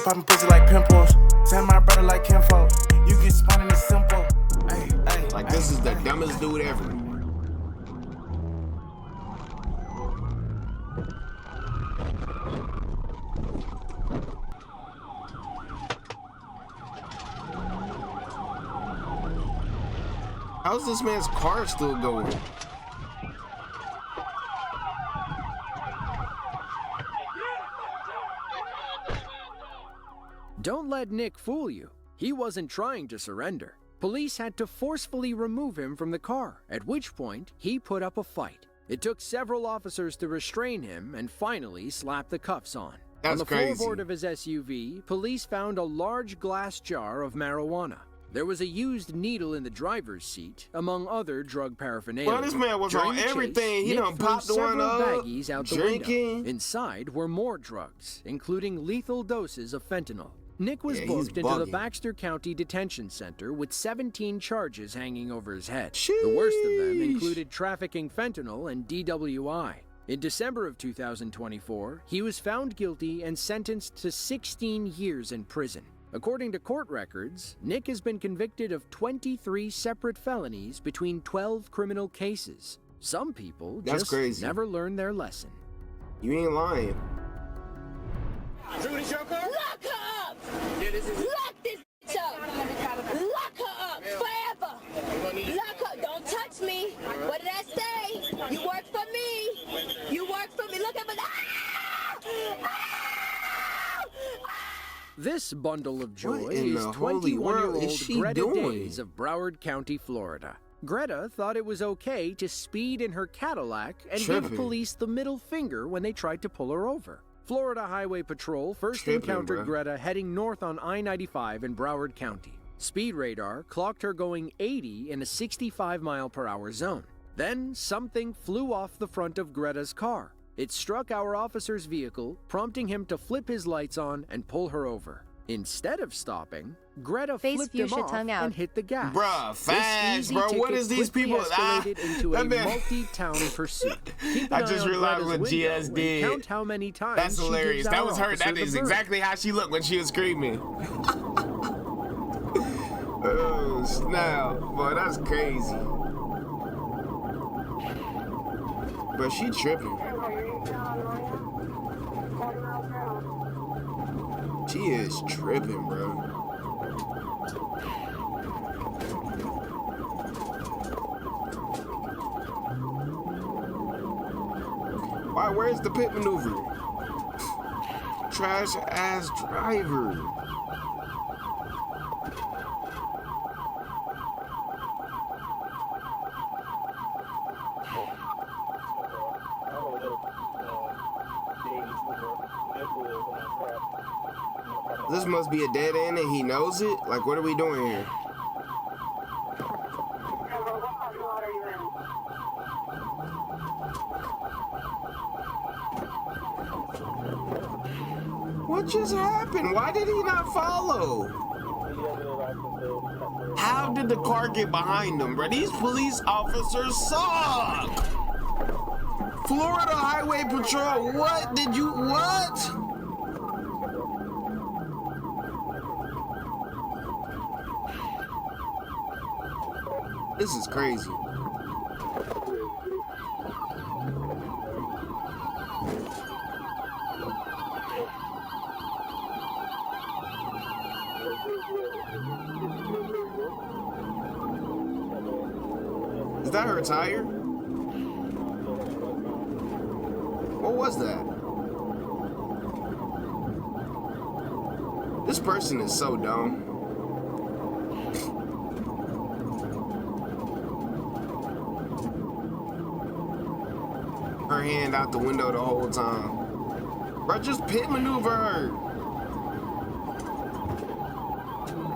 poppin' pussy like pimples. Send my brother like kinfolk. You get spun in the simple. Ay, ay, Like, this is the dumbest dude ever. How's this man's car still going? Don't let Nick fool you. He wasn't trying to surrender. Police had to forcefully remove him from the car, at which point he put up a fight. It took several officers to restrain him and finally slap the cuffs on. That's on the crazy. floorboard of his SUV, police found a large glass jar of marijuana. There was a used needle in the driver's seat, among other drug paraphernalia. Well, this man was During on the chase, everything. He Nick done threw popped one several up, baggies out the drinking. window. Inside were more drugs, including lethal doses of fentanyl. Nick was Yeah, booked he's into the bugging. Baxter County Detention Center with 17 charges hanging over his head. Sheesh. The worst of them included trafficking fentanyl and DWI. In December of 2024, he was found guilty and sentenced to 16 years in prison. According to court records, Nick has been convicted of 23 separate felonies between 12 criminal cases. Some people That's just crazy. never learn their lesson. You ain't lying. Lock her up! Lock this bitch up! Lock her up forever! Lock her! Don't touch me! What did I say? You work for me! You work for me! Look at me! This bundle of joy What in is the holy world is 21-year-old she Greta doing? Days of Broward County, Florida. Greta thought it was okay to speed in her Cadillac and give Tripping. police the middle finger when they tried to pull her over. Florida Highway Patrol first Tripping, encountered bruh. Greta heading north on I-95 in Broward County. Speed radar clocked her going 80 in a 65-mile-per-hour zone. Then something flew off the front of Greta's car. It struck our officer's vehicle, prompting him to flip his lights on and pull her over. Instead of stopping, Greta Face flipped him fuchsia off tongue out. and hit the gas. Bruh, This fast, easy bro. What ticket is these quickly people? escalated into a that man- multi-town pursuit. Keep an I eye just on realized Greta's what window GS and did. Count how many times That's she hilarious. gives That our was her. officer That the is bird. exactly how she looked when she was screaming. Oh, snap. Boy, that's crazy. But she tripping. She is tripping, bro. Why? Where's the pit maneuver? Trash ass driver. This must be a dead end and he knows it? Like, what are we doing here? What just happened? Why did he not follow? How did the car get behind him, bro? These police officers suck! Florida Highway Patrol, what? This is crazy. Is that her tire? What was that? This person is so dumb. Her hand out the window the whole time. Bro, just pit maneuver her.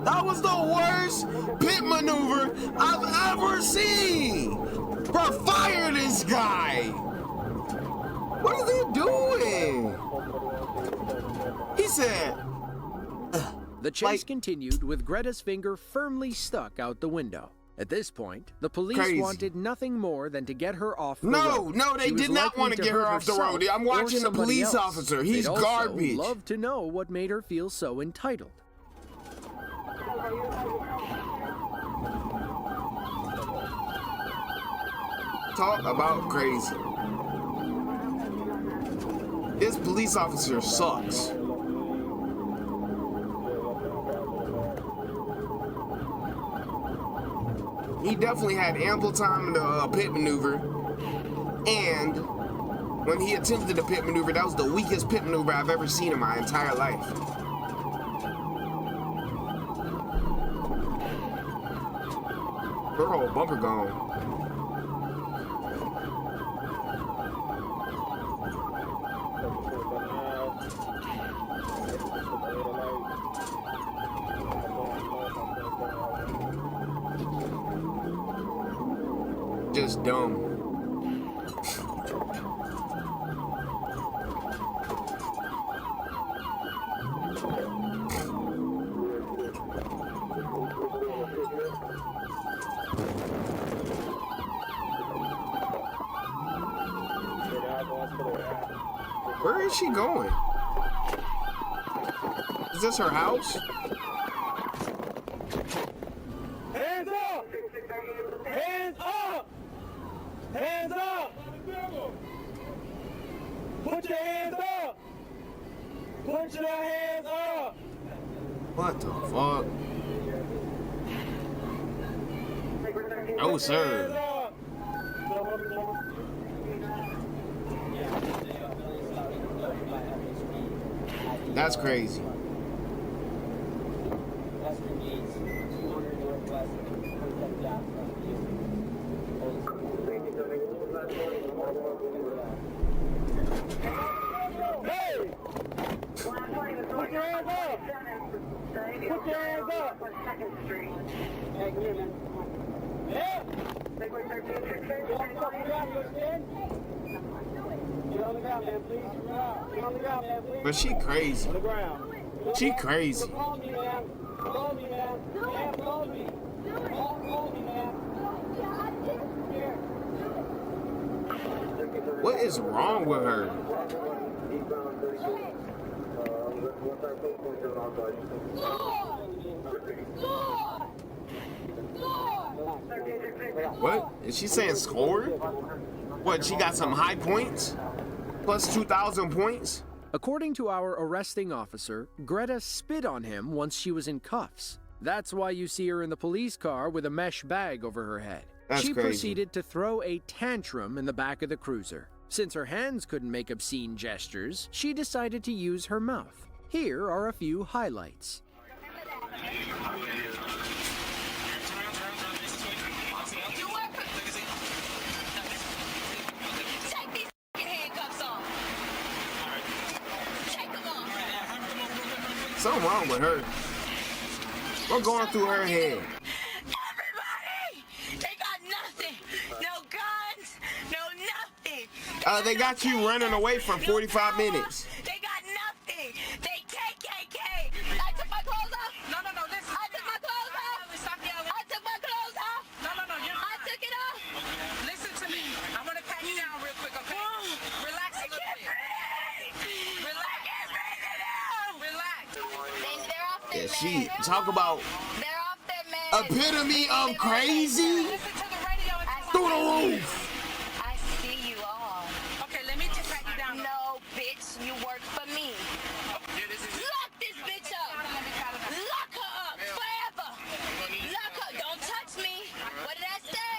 That was the worst pit maneuver I've ever seen. Bro, fire this guy. What is he doing? He said, The chase continued with Greta's finger firmly stuck out the window. At this point, the police Crazy. wanted nothing more than to get her off the No, road. no, they She was did not likely want to get her off the herself road. I'm or watching the somebody police else. officer. He's They'd also garbage. love to know what made her feel so entitled. Talk about crazy. This police officer sucks. He definitely had ample time in the pit maneuver, and when he attempted the pit maneuver, that was the weakest pit maneuver I've ever seen in my entire life. Her whole bumper gone. Just dumb. Where is she going? Is this her house? Hands up! Hands up! Hands up! Put your hands up! Put your hands up! What the fuck? Oh, sir. That's crazy. Hey! Put your hands up! Put your hands up! Hey, come here, man. Yeah! Get on the ground, man, please. Get on the ground, man, please. But she crazy. On the ground. She crazy. Follow me, man. Follow me, man. Yeah, follow me. Follow me, man. Here. What is wrong with her? What? Is she saying score? What, she got some high points? Plus 2,000 points? According to our arresting officer, Greta spit on him once she was in cuffs. That's why you see her in the police car with a mesh bag over her head. That's She crazy. proceeded to throw a tantrum in the back of the cruiser. Since her hands couldn't make obscene gestures, she decided to use her mouth. Here are a few highlights. Take these handcuffs off. Take them off. Something wrong with her. What's going through her head? Everybody! They got nothing. No guns, no nothing. They got you running away for 45 minutes. They got nothing. They KKK. I took my clothes off. No, listen. I took my clothes off. Stop yelling. I took my clothes off. No, you're I not. took it off. Listen to me. I'm gonna pat you down real quick, okay? Relax a little bit. Relax. Relax. They're off their Yeah, she meds. talk about They're off their meds. epitome of crazy Listen to the radio and tell through me. the roof. I see you all. Okay, let me just pat you down. No, bitch, you work for me. Lock this bitch up. Lock her up forever. Lock her. Don't touch me. What did I say?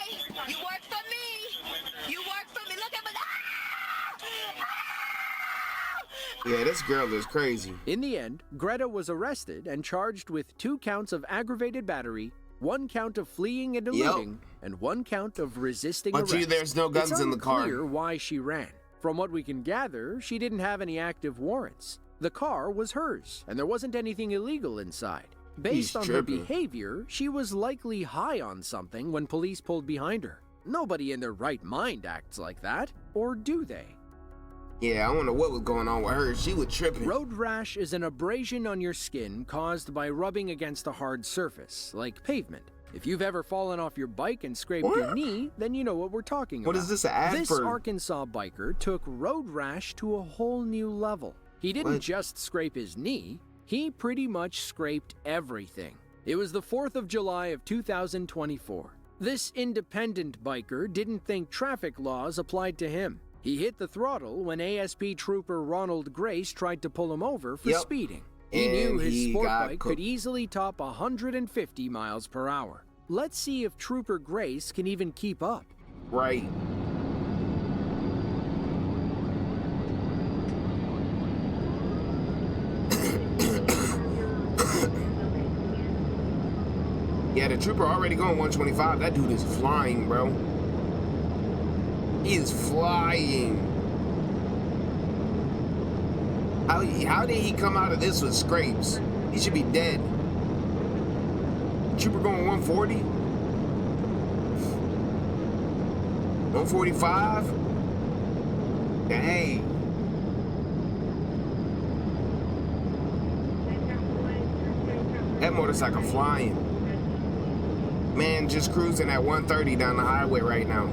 You work for me. You work for me. Look at me. Yeah, this girl is crazy. In the end, Greta was arrested and charged with 2 counts of aggravated battery, 1 count of fleeing and eluding, and 1 count of resisting But arrest. there's no guns It's in the car. unclear why she ran. From what we can gather, she didn't have any active warrants. The car was hers, and there wasn't anything illegal inside. Based on her tripping. behavior, she was likely high on something when police pulled behind her. Nobody in their right mind acts like that, or do they? Yeah, I wonder what was going on with her. She was tripping. Road rash is an abrasion on your skin caused by rubbing against a hard surface, like pavement. If you've ever fallen off your bike and scraped your knee, then you know what we're talking about. What is this, an ad This for? Arkansas biker took road rash to a whole new level. He didn't just scrape his knee, he pretty much scraped everything. It was the 4th of July of 2024. This independent biker didn't think traffic laws applied to him. He hit the throttle when ASP Trooper Ronald Grace tried to pull him over for speeding. He knew his sport bike could easily top 150 miles per hour. Let's see if Trooper Grace can even keep up. Right. Yeah, the Trooper already going 125. That dude is flying, bro. He is flying. How did he come out of this with scrapes? He should be dead. Trooper going 140? 145? Dang. That motorcycle flying. Man, just cruising at 130 down the highway right now.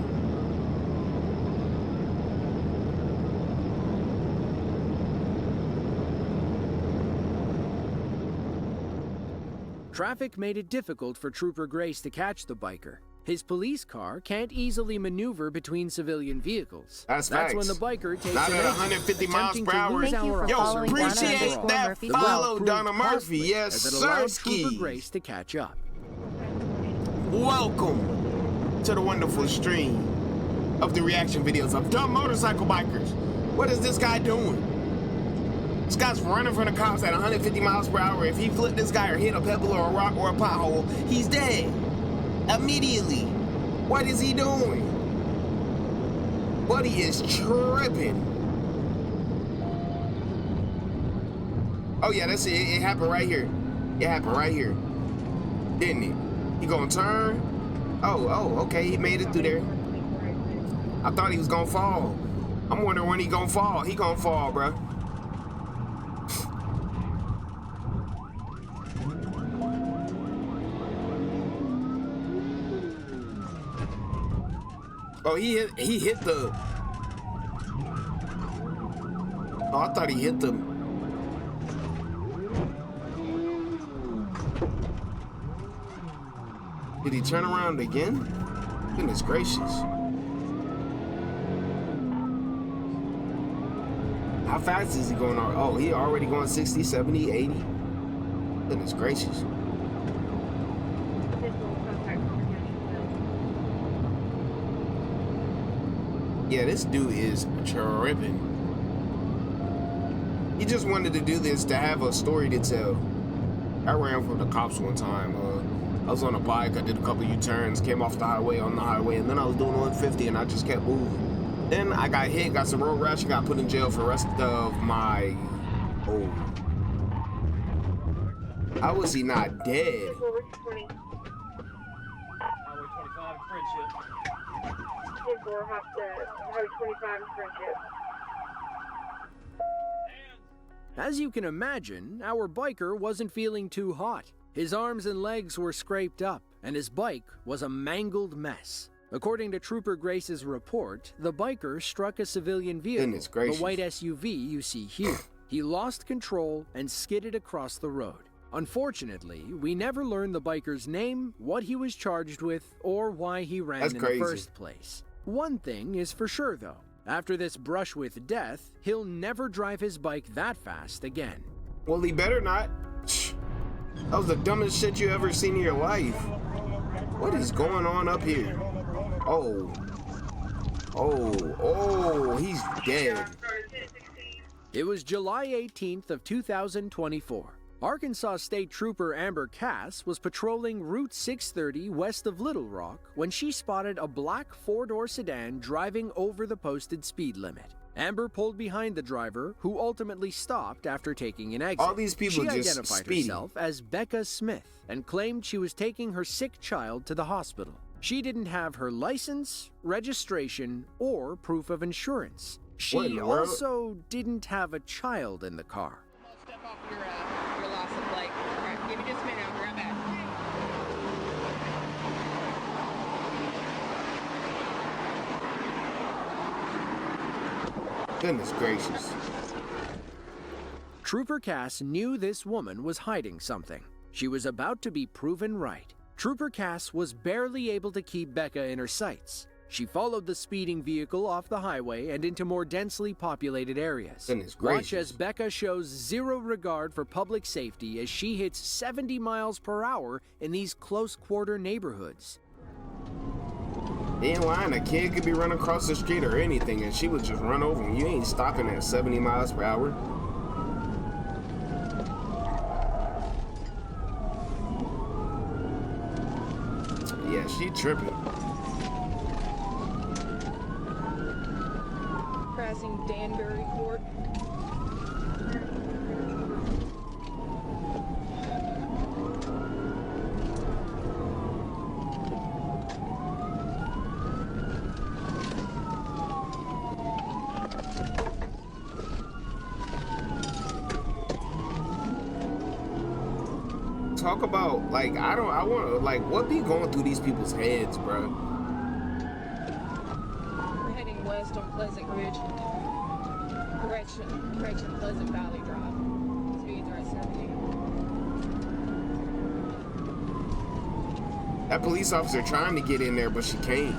Traffic made it difficult for Trooper Grace to catch the biker. His police car can't easily maneuver between civilian vehicles. That's when the biker takes not at 150 miles per hour. Yo, appreciate that follow, Donna Murphy. Yes, as it allowed sir. Trooper Grace to catch up. Welcome to the wonderful stream of the reaction videos of dumb motorcycle bikers. What is this guy doing? This guy's running from the cops at 150 miles per hour. If he flipped this guy or hit a pebble or a rock or a pothole, he's dead. Immediately. What is he doing? Buddy is tripping. Oh yeah, that's it. It happened right here. It happened right here. Didn't it? He gonna turn? Oh, okay, he made it through there. I thought he was gonna fall. I'm wondering when he gonna fall. He gonna fall, bruh. Oh, he hit the... Oh, I thought he hit the... Did he turn around again? Goodness gracious. How fast is he going on? Oh, he already going 60, 70, 80. Goodness gracious. Yeah, this dude is tripping. He just wanted to do this to have a story to tell. I ran from the cops one time. I was on a bike, I did a couple U-turns, came off the highway on the highway, and then I was doing 150 and I just kept moving. Then I got hit, got some road rash, and got put in jail for the rest of my... Oh. How was he not dead? Highway 25 and Friendship. Highway 25 and Friendship. As you can imagine, our biker wasn't feeling too hot. His arms and legs were scraped up, and his bike was a mangled mess. According to Trooper Grace's report, the biker struck a civilian vehicle, the white SUV you see here. He lost control and skidded across the road. Unfortunately, we never learned the biker's name, what he was charged with, or why he ran in the first place. One thing is for sure, though. After this brush with death, he'll never drive his bike that fast again. Well, he better not. That was the dumbest shit you ever seen in your life. What is going on up here? Oh, he's dead. It was July 18th of 2024. Arkansas State Trooper Amber Cass was patrolling Route 630 west of Little Rock when she spotted a black four-door sedan driving over the posted speed limit. Amber pulled behind the driver, who ultimately stopped after taking an exit. All these people she just identified speeding. herself as Becca Smith and claimed she was taking her sick child to the hospital. She didn't have her license, registration, or proof of insurance. She also didn't have a child in the car. Step off your loss of light. All right, give me just a minute. I'll be right back. Goodness gracious. Trooper Cass knew this woman was hiding something. She was about to be proven right. Trooper Cass was barely able to keep Becca in her sights. She followed the speeding vehicle off the highway and into more densely populated areas. Goodness Watch gracious. as Becca shows zero regard for public safety as she hits 70 miles per hour in these close-quarter neighborhoods. You ain't lying, a kid could be running across the street or anything and she would just run over him. You ain't stopping at 70 miles per hour. Yeah, she tripping. Crossing Danbury Court. Talk about, like, I want to, like, what be going through these people's heads, bro? We're heading west on Pleasant Ridge. Correction, Pleasant Valley Drive. Speeds are at 70. That police officer trying to get in there, but she can't.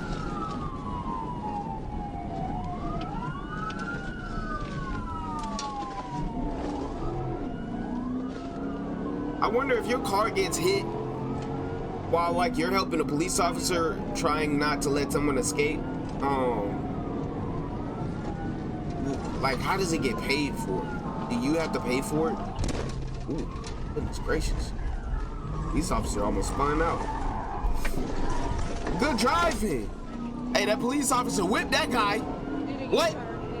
I wonder if your car gets hit while, like, you're helping a police officer trying not to let someone escape. Like, how does it get paid for? Do you have to pay for it? Ooh, goodness gracious. Police officer almost spun out. Good driving. Hey, that police officer whipped that guy. What?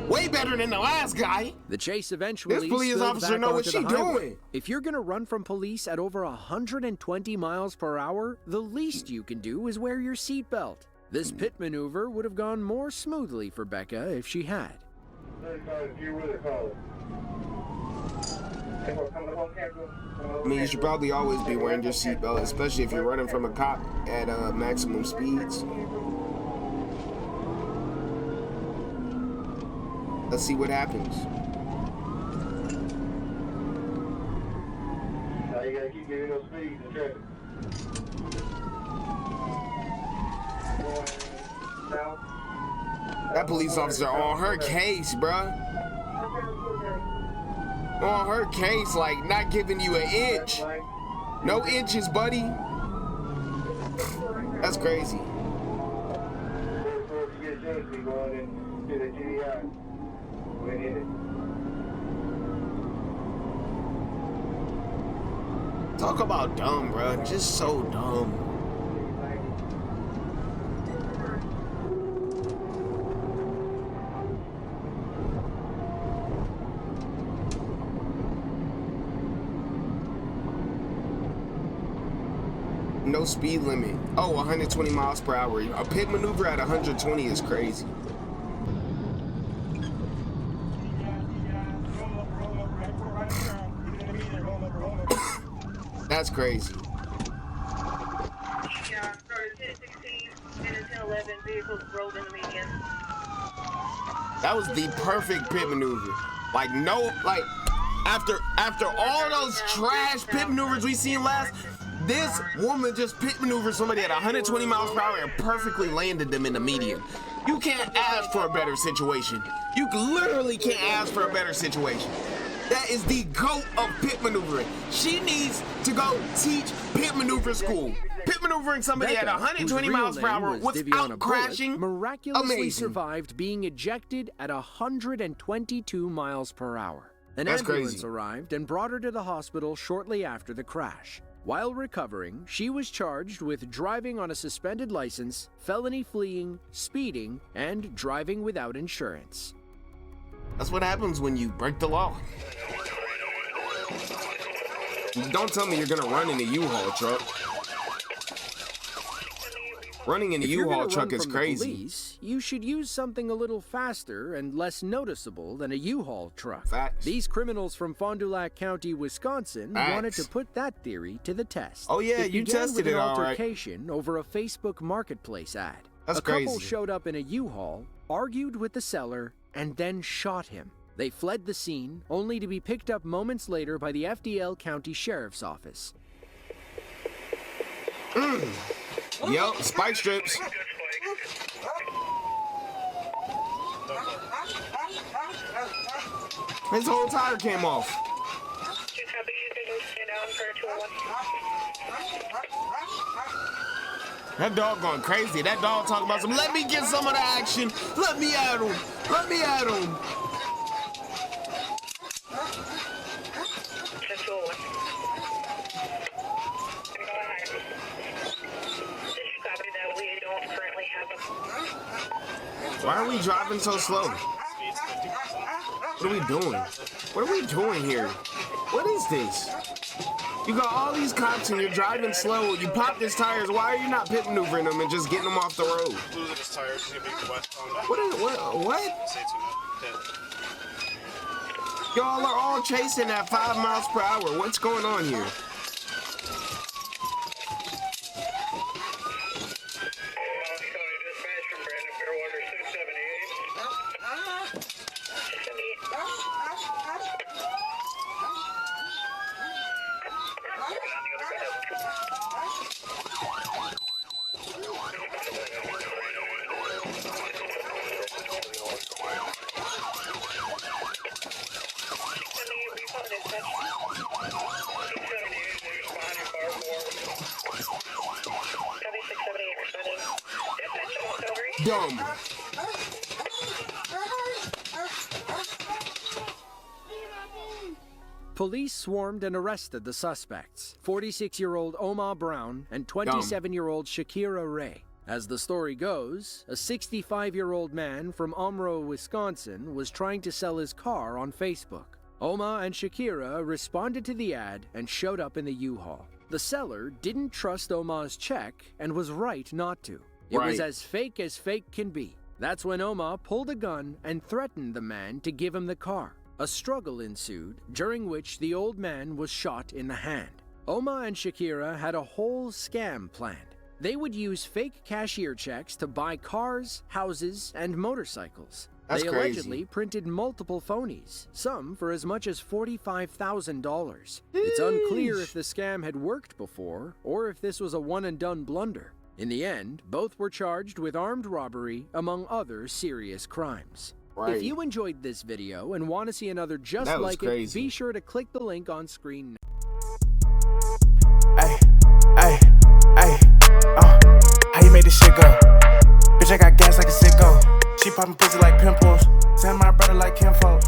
Way better than the last guy. The chase eventually This police spilled officer back know what onto she the highway. doing. If you're gonna run from police at over 120 miles per hour, the least you can do is wear your seatbelt. This pit maneuver would have gone more smoothly for Becca if she had. I mean, you should probably always be wearing your seatbelt, especially if you're running from a cop at maximum speeds. Let's see what happens. Now you gotta keep giving those speeds in traffic. That police officer on her case, bruh. On her case, like not giving you an inch. No inches, buddy. That's crazy. Talk about dumb, bruh. Just so dumb. No speed limit. Oh, 120 miles per hour. A pit maneuver at 120 is crazy. That's crazy. Yeah, started 10-16 and then 10-11 vehicles rolled in the median. That was the perfect pit maneuver. Like no, like after all those trash pit maneuvers we seen last, this woman just pit maneuvered somebody at 120 miles per hour and perfectly landed them in the median. You can't ask for a better situation. You literally can't ask for a better situation. That is the GOAT of pit maneuvering. She needs to go teach pit maneuver school. Pit maneuvering somebody Becca, at 120 whose real miles per name hour was without Viviana Bullock, crashing. miraculously Amazing. survived being ejected at 122 miles per hour. An That's ambulance crazy. arrived and brought her to the hospital shortly after the crash. While recovering, she was charged with driving on a suspended license, felony fleeing, speeding, and driving without insurance. That's what happens when you break the law. Don't tell me you're gonna run in a U-Haul truck. Running in a If you're U-Haul gonna truck run is from the crazy. police, you should use something a little faster and less noticeable than a U-Haul truck. Facts. These criminals from Fond du Lac County, Wisconsin, Facts. wanted to put that theory to the test. Oh, yeah, it you began tested with it an all right. altercation over a Facebook Marketplace ad. That's a couple crazy. showed up in a U-Haul, argued with the seller, and then shot him. They fled the scene, only to be picked up moments later by the FDL County Sheriff's Office. Yup, spike strips. His whole tire came off. That dog going crazy. That dog talking about some, let me get some of the action. Let me at him. Let me at him. Why are we driving so slow? What are we doing? What are we doing here? What is this? You got all these cops and you're driving slow. You popped his tires. Why are you not pit maneuvering them and just getting them off the road? What? Y'all are all chasing at 5 miles per hour. What's going on here? Dumb. Police swarmed and arrested the suspects, 46-year-old Omar Brown and 27-year-old Shakira Ray. As the story goes, a 65-year-old man from Omro, Wisconsin was trying to sell his car on Facebook. Omar and Shakira responded to the ad and showed up in the U-Haul. The seller didn't trust Omar's check and was right not to. It was as fake can be. That's when Omar pulled a gun and threatened the man to give him the car. A struggle ensued, during which the old man was shot in the hand. Omar and Shakira had a whole scam planned. They would use fake cashier checks to buy cars, houses, and motorcycles. That's they crazy. allegedly printed multiple phonies, some for as much as $45,000. It's unclear if the scam had worked before, or if this was a one-and-done blunder. In the end, both were charged with armed robbery, among other serious crimes. If you enjoyed this video and want to see another just like it, be sure to click the link on screen now. How you made this shit go? Bitch, I got gas like a sicko. She poppin' pussy like pimples. Send my brother like kinfolk.